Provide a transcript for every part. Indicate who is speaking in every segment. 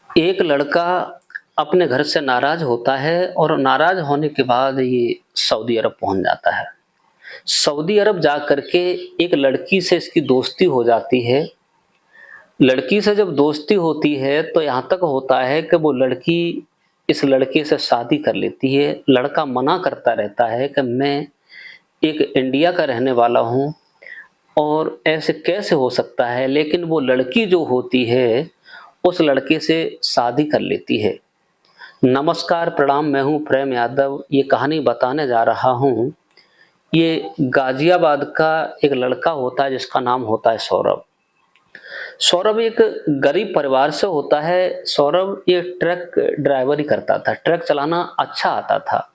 Speaker 1: एक लड़का अपने घर से नाराज होता है और नाराज होने के बाद ये सऊदी अरब पहुंच जाता है। सऊदी अरब जा करके एक लड़की से इसकी दोस्ती हो जाती है। लड़की से जब दोस्ती होती है तो यहाँ तक होता है कि वो लड़की इस लड़के से शादी कर लेती है। लड़का मना करता रहता है कि मैं एक इंडिया का रहने वाला हूँ और ऐसे कैसे हो सकता है, लेकिन वो लड़की जो होती है उस लड़के से शादी कर लेती है। नमस्कार, प्रणाम, मैं हूँ प्रेम यादव। ये कहानी बताने जा रहा हूँ। ये गाजियाबाद का एक लड़का होता है जिसका नाम होता है सौरभ। सौरभ एक गरीब परिवार से होता है। सौरभ ये ट्रक ड्राइवरी करता था, ट्रक चलाना अच्छा आता था।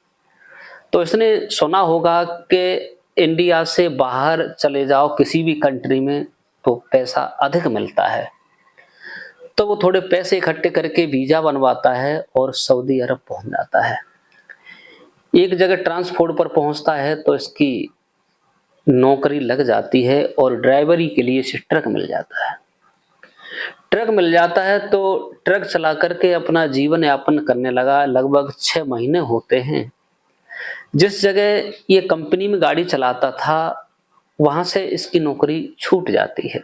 Speaker 1: तो इसने सुना होगा कि इंडिया से बाहर चले जाओ किसी भी कंट्री में तो पैसा अधिक मिलता है। तो वो थोड़े पैसे इकट्ठे करके वीजा बनवाता है और सऊदी अरब पहुंच जाता है। एक जगह ट्रांसपोर्ट पर पहुंचता है तो इसकी नौकरी लग जाती है और ड्राइवरी के लिए इसे ट्रक मिल जाता है। ट्रक मिल जाता है तो ट्रक चला करके अपना जीवन यापन करने लगा। लगभग 6 महीने होते हैं। जिस जगह ये कंपनी में गाड़ी चलाता था वहां से इसकी नौकरी छूट जाती है।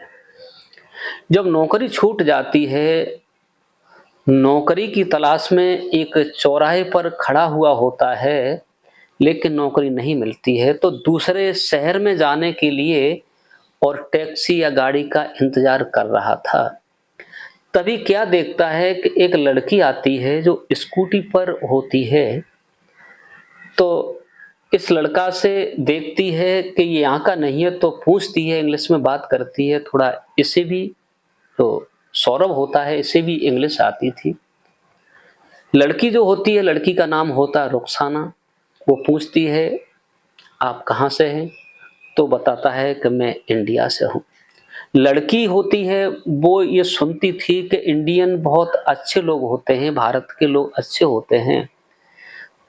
Speaker 1: जब नौकरी छूट जाती है, नौकरी की तलाश में एक चौराहे पर खड़ा हुआ होता है, लेकिन नौकरी नहीं मिलती है। तो दूसरे शहर में जाने के लिए और टैक्सी या गाड़ी का इंतजार कर रहा था। तभी क्या देखता है कि एक लड़की आती है जो स्कूटी पर होती है। तो इस लड़का से देखती है कि ये यहाँ का नहीं है, तो पूछती है, इंग्लिश में बात करती है थोड़ा। इसे भी, तो सौरभ होता है, इसे भी इंग्लिश आती थी। लड़की जो होती है, लड़की का नाम होता है रुखसाना। वो पूछती है आप कहाँ से हैं, तो बताता है कि मैं इंडिया से हूँ। लड़की होती है वो ये सुनती थी कि इंडियन बहुत अच्छे लोग होते हैं, भारत के लोग अच्छे होते हैं।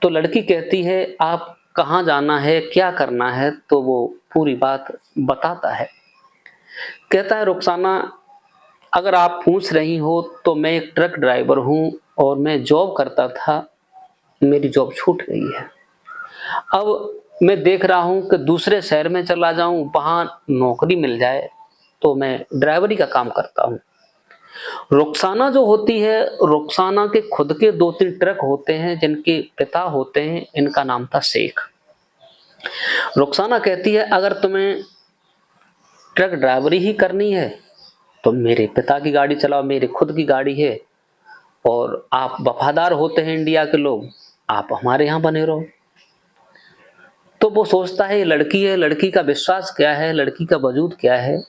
Speaker 1: तो लड़की कहती है आप कहाँ जाना है, क्या करना है, तो वो पूरी बात बताता है। कहता है रुखसाना, अगर आप पूछ रही हो तो मैं एक ट्रक ड्राइवर हूँ और मैं जॉब करता था, मेरी जॉब छूट गई है। अब मैं देख रहा हूँ कि दूसरे शहर में चला जाऊं, वहां नौकरी मिल जाए, तो मैं ड्राइवरी का काम करता हूँ। रुखसाना जो होती है, रुखसाना के खुद के 2-3 ट्रक होते हैं जिनके पिता होते हैं। इनका नाम था शेख। रुखसाना कहती है अगर तुम्हें ट्रक ड्राइवरी ही करनी है तो मेरे पिता की गाड़ी चलाओ, मेरे खुद की गाड़ी है, और आप वफादार होते हैं इंडिया के लोग, आप हमारे यहाँ बने रहो। तो वो सोचता है ये लड़की है, लड़की का विश्वास क्या है, लड़की का वजूद क्या है।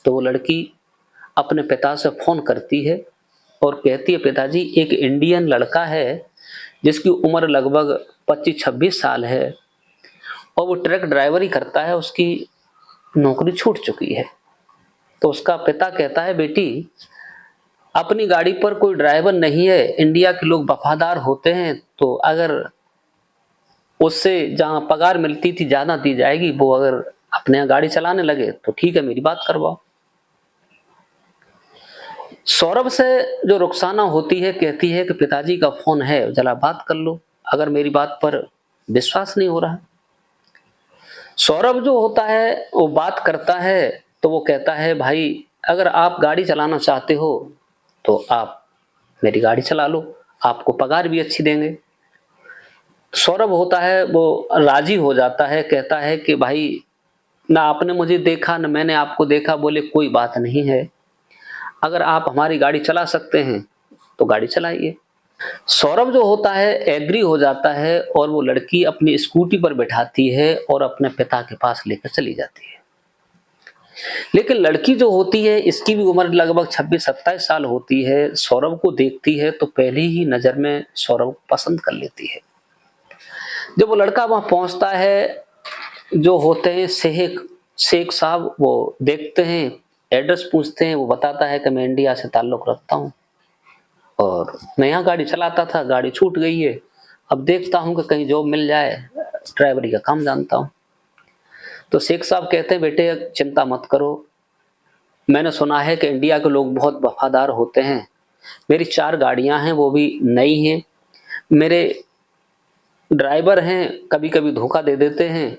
Speaker 1: तो वो लड़की अपने पिता से फोन करती है और कहती है पिताजी, एक इंडियन लड़का है जिसकी उम्र लगभग 25-26 साल है और वो ट्रक ड्राइवरी करता है, उसकी नौकरी छूट चुकी है। तो उसका पिता कहता है बेटी, अपनी गाड़ी पर कोई ड्राइवर नहीं है, इंडिया के लोग वफादार होते हैं, तो अगर उससे जहां पगार मिलती थी ज्यादा दी जाएगी, वो अगर अपने यहाँ गाड़ी चलाने लगे तो ठीक है, मेरी बात करवाओ। सौरभ से जो रुखसाना होती है कहती है कि पिताजी का फोन है, जरा बात कर लो, अगर मेरी बात पर विश्वास नहीं हो रहा। सौरभ जो होता है वो बात करता है। तो वो कहता है भाई, अगर आप गाड़ी चलाना चाहते हो तो आप मेरी गाड़ी चला लो, आपको पगार भी अच्छी देंगे। सौरभ होता है वो राजी हो जाता है, कहता है कि भाई, ना आपने मुझे देखा ना मैंने आपको देखा। बोले कोई बात नहीं है, अगर आप हमारी गाड़ी चला सकते हैं तो गाड़ी चलाइए। सौरभ जो होता है एग्री हो जाता है और वो लड़की अपनी स्कूटी पर बैठाती है और अपने पिता के पास लेकर चली जाती है। लेकिन लड़की जो होती है इसकी भी उम्र लगभग 26-27 साल होती है। सौरभ को देखती है तो पहली ही नजर में सौरभ पसंद कर लेती है। जब वो लड़का वहां पहुंचता है, जो होते हैं शेख शेख साहब, वो देखते हैं, एड्रेस पूछते हैं, वो बताता है कि मैं इंडिया से ताल्लुक रखता हूँ और मैं यहाँ गाड़ी चलाता था, गाड़ी छूट गई है, अब देखता हूँ कि कहीं जॉब मिल जाए, ड्राइवरी का काम जानता हूँ। तो शेख साहब कहते हैं बेटे चिंता मत करो, मैंने सुना है कि इंडिया के लोग बहुत वफादार होते हैं, मेरी 4 गाड़ियां हैं, वो भी नई हैं। मेरे ड्राइवर हैं, कभी-कभी धोखा दे देते हैं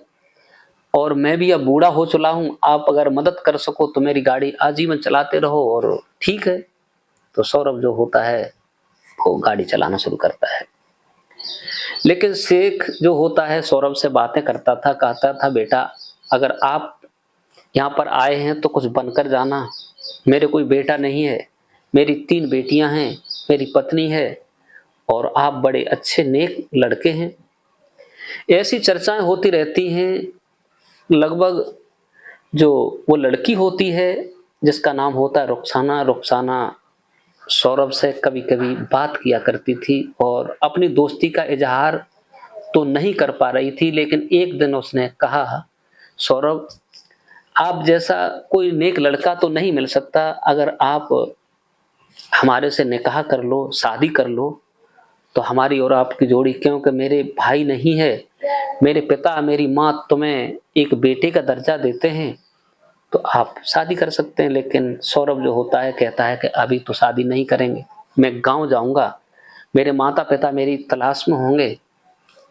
Speaker 1: और मैं भी अब बूढ़ा हो चला हूँ। आप अगर मदद कर सको तो मेरी गाड़ी आजीवन चलाते रहो। और ठीक है। तो सौरभ जो होता है वो गाड़ी चलाना शुरू करता है। लेकिन शेख जो होता है सौरभ से बातें करता था, कहता था बेटा अगर आप यहाँ पर आए हैं तो कुछ बनकर जाना। मेरे कोई बेटा नहीं है, मेरी 3 बेटियां हैं, मेरी पत्नी है और आप बड़े अच्छे नेक लड़के हैं। ऐसी चर्चाएं होती रहती हैं। लगभग जो वो लड़की होती है जिसका नाम होता है रुखसाना, रुखसाना सौरभ से कभी कभी बात किया करती थी और अपनी दोस्ती का इजहार तो नहीं कर पा रही थी। लेकिन एक दिन उसने कहा, सौरभ आप जैसा कोई नेक लड़का तो नहीं मिल सकता, अगर आप हमारे से निकाह कर लो, शादी कर लो तो हमारी और आपकी जोड़ी, क्योंकि मेरे भाई नहीं है, मेरे पिता मेरी माँ तुम्हें एक बेटे का दर्जा देते हैं तो आप शादी कर सकते हैं। लेकिन सौरभ जो होता है कहता है कि अभी तो शादी नहीं करेंगे, मैं गांव जाऊंगा, मेरे माता पिता मेरी तलाश में होंगे।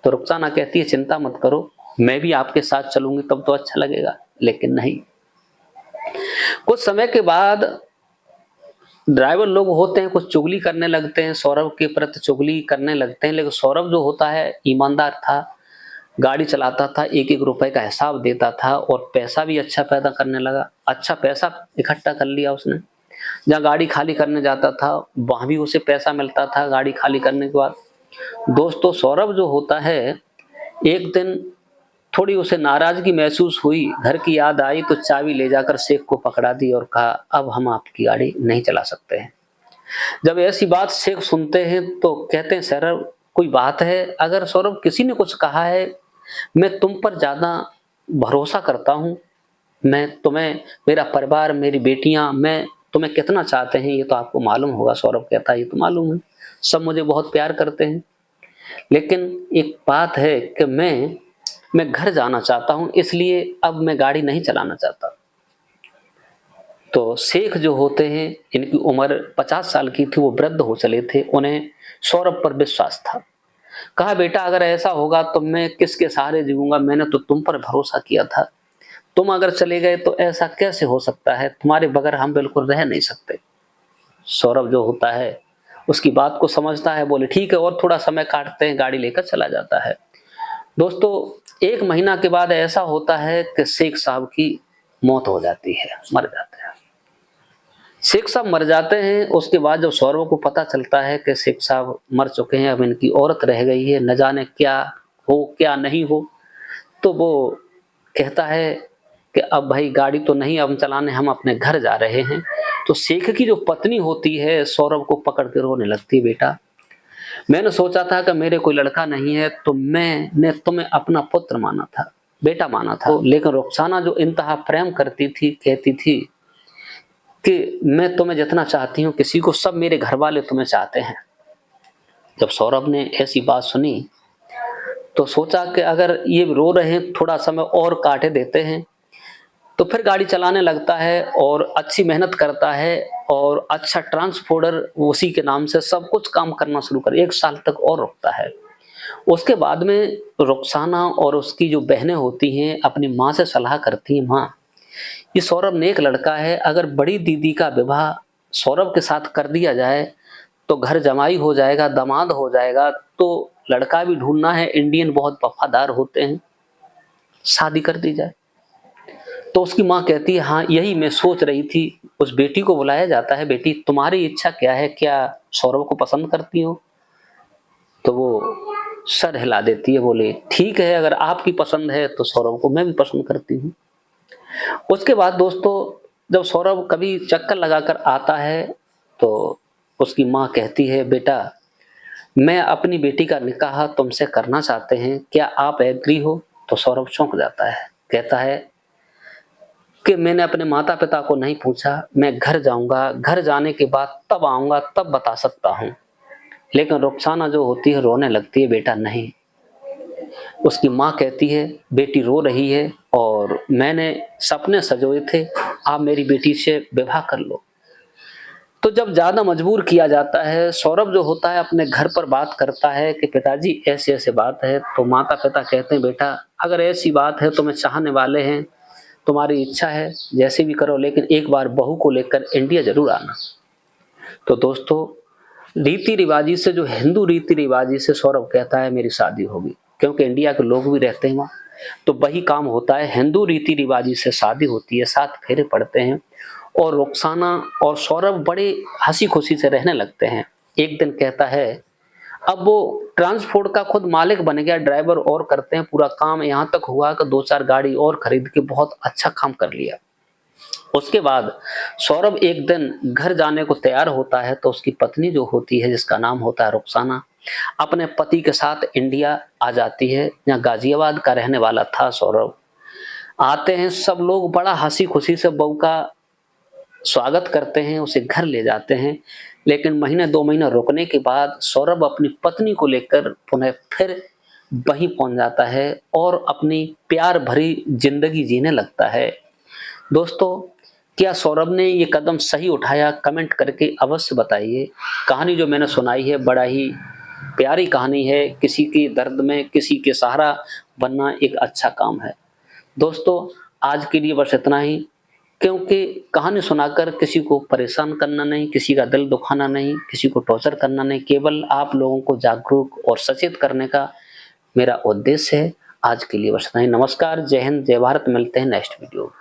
Speaker 1: तो रुखसाना कहती है चिंता मत करो, मैं भी आपके साथ चलूंगी तब तो अच्छा लगेगा। लेकिन नहीं। कुछ समय के बाद ड्राइवर लोग होते हैं कुछ चुगली करने लगते हैं, सौरभ के प्रति चुगली करने लगते हैं। लेकिन सौरभ जो होता है ईमानदार था, गाड़ी चलाता था, 1-1 रुपए का हिसाब देता था और पैसा भी अच्छा पैदा करने लगा। अच्छा पैसा इकट्ठा कर लिया उसने। जहाँ गाड़ी खाली करने जाता था वहां भी उसे पैसा मिलता था गाड़ी खाली करने के बाद। दोस्तों सौरभ जो होता है एक दिन थोड़ी उसे नाराजगी महसूस हुई, घर की याद आई तो चाबी ले जाकर शेख को पकड़ा दी और कहा अब हम आपकी गाड़ी नहीं चला सकते हैं। जब ऐसी बात शेख सुनते हैं तो कहते हैं सौरभ कोई बात है? अगर सौरभ किसी ने कुछ कहा है, मैं तुम पर ज्यादा भरोसा करता हूं, मैं तुम्हें, मेरा परिवार, मेरी बेटियां, मैं तुम्हें कितना चाहते हैं ये तो आपको मालूम होगा। सौरभ कहता है ये तो मालूम है, सब मुझे बहुत प्यार करते हैं, लेकिन एक बात है कि मैं घर जाना चाहता हूं, इसलिए अब मैं गाड़ी नहीं चलाना चाहता। तो शेख जो होते हैं इनकी उम्र 50 साल की थी, वो वृद्ध हो चले थे, उन्हें सौरभ पर विश्वास था। कहा बेटा अगर ऐसा होगा तो मैं किसके सहारे जीऊंगा, मैंने तो तुम पर भरोसा किया था, तुम अगर चले गए तो ऐसा कैसे हो सकता है, तुम्हारे बगैर हम बिल्कुल रह नहीं सकते। सौरभ जो होता है उसकी बात को समझता है, बोले ठीक है और थोड़ा समय काटते हैं, गाड़ी लेकर चला जाता है। दोस्तों 1 महीना के बाद ऐसा होता है कि शेख साहब की मौत हो जाती है, मर जाते हैं। शेख साहब मर जाते हैं। उसके बाद जब सौरभ को पता चलता है कि शेख साहब मर चुके हैं, अब इनकी औरत रह गई है, न जाने क्या हो क्या नहीं हो, तो वो कहता है कि अब भाई गाड़ी तो नहीं अब चलाने, हम अपने घर जा रहे हैं। तो शेख की जो पत्नी होती है सौरभ को पकड़ के रोने लगती है, बेटा मैंने सोचा था कि मेरे कोई लड़का नहीं है तो मैंने तुम्हें अपना पुत्र माना था, बेटा माना था, लेकिन रुखसाना जो इंतहा प्रेम करती थी कहती थी कि मैं तुम्हें जितना चाहती हूँ किसी को, सब मेरे घर वाले तुम्हें चाहते हैं। जब सौरभ ने ऐसी बात सुनी तो सोचा कि अगर ये रो रहे हैं थोड़ा समय और काटे देते हैं। तो फिर गाड़ी चलाने लगता है और अच्छी मेहनत करता है और अच्छा ट्रांसपोर्टर उसी के नाम से सब कुछ काम करना शुरू कर 1 साल तक और रुकता है। उसके बाद में रुखसाना और उसकी जो बहनें होती हैं अपनी माँ से सलाह करती हैं, माँ ये सौरभ नेक लड़का है, अगर बड़ी दीदी का विवाह सौरभ के साथ कर दिया जाए तो घर जमाई हो जाएगा, दामाद हो जाएगा, तो लड़का भी ढूंढना है, इंडियन बहुत वफादार होते हैं, शादी कर दी जाए। तो उसकी माँ कहती है हाँ यही मैं सोच रही थी। उस बेटी को बुलाया जाता है, बेटी तुम्हारी इच्छा क्या है, क्या सौरभ को पसंद करती हो? तो वो सर हिला देती है, बोले ठीक है अगर आपकी पसंद है तो सौरभ को मैं भी पसंद करती हूँ। उसके बाद दोस्तों जब सौरभ कभी चक्कर लगाकर आता है तो उसकी माँ कहती है बेटा मैं अपनी बेटी का निकाह तुमसे करना चाहते हैं, क्या आप एग्री हो? तो सौरभ चौंक जाता है, कहता है कि मैंने अपने माता पिता को नहीं पूछा, मैं घर जाऊंगा, घर जाने के बाद तब आऊंगा तब बता सकता हूँ। लेकिन रुखसाना जो होती है रोने लगती है, बेटा नहीं। उसकी माँ कहती है बेटी रो रही है और मैंने सपने सजोए थे, आप मेरी बेटी से विवाह कर लो। तो जब ज्यादा मजबूर किया जाता है, सौरभ जो होता है अपने घर पर बात करता है कि पिताजी ऐसी ऐसी बात है, तो माता पिता कहते हैं बेटा अगर ऐसी बात है तो मैं चाहने वाले हैं, तुम्हारी इच्छा है जैसे भी करो, लेकिन एक बार बहू को लेकर इंडिया जरूर आना। तो दोस्तों रीति रिवाजी से, जो हिंदू रीति रिवाजी से सौरभ कहता है मेरी शादी होगी, क्योंकि इंडिया के लोग भी रहते हैं वहाँ, तो वही काम होता है, हिंदू रीति रिवाजी से शादी होती है, 7 फेरे पड़ते हैं और रुखसाना और सौरभ बड़े हंसी खुशी से रहने लगते हैं। एक दिन कहता है, अब वो ट्रांसपोर्ट का खुद मालिक बन गया, ड्राइवर और करते हैं पूरा काम, यहाँ तक हुआ कि 2-4 गाड़ी और खरीद के बहुत अच्छा काम कर लिया। उसके बाद सौरभ एक दिन घर जाने को तैयार होता है, तो उसकी पत्नी जो होती है जिसका नाम होता है रुखसाना, अपने पति के साथ इंडिया आ जाती है, जहाँ गाजियाबाद का रहने वाला था सौरभ। आते हैं सब लोग बड़ा हंसी खुशी से बहू का स्वागत करते हैं, उसे घर ले जाते हैं, लेकिन महीने 2 महीने रुकने के बाद सौरभ अपनी पत्नी को लेकर पुनः फिर वहीं पहुंच जाता है और अपनी प्यार भरी जिंदगी जीने लगता है। दोस्तों क्या सौरभ ने ये कदम सही उठाया? कमेंट करके अवश्य बताइए। कहानी जो मैंने सुनाई है बड़ा ही प्यारी कहानी है, किसी के दर्द में किसी के सहारा बनना एक अच्छा काम है। दोस्तों आज के लिए बस इतना ही, क्योंकि कहानी सुनाकर किसी को परेशान करना नहीं, किसी का दिल दुखाना नहीं, किसी को टॉर्चर करना नहीं, केवल आप लोगों को जागरूक और सचेत करने का मेरा उद्देश्य है। आज के लिए बस इतना ही। नमस्कार, जय हिंद, जय भारत। मिलते हैं नेक्स्ट वीडियो।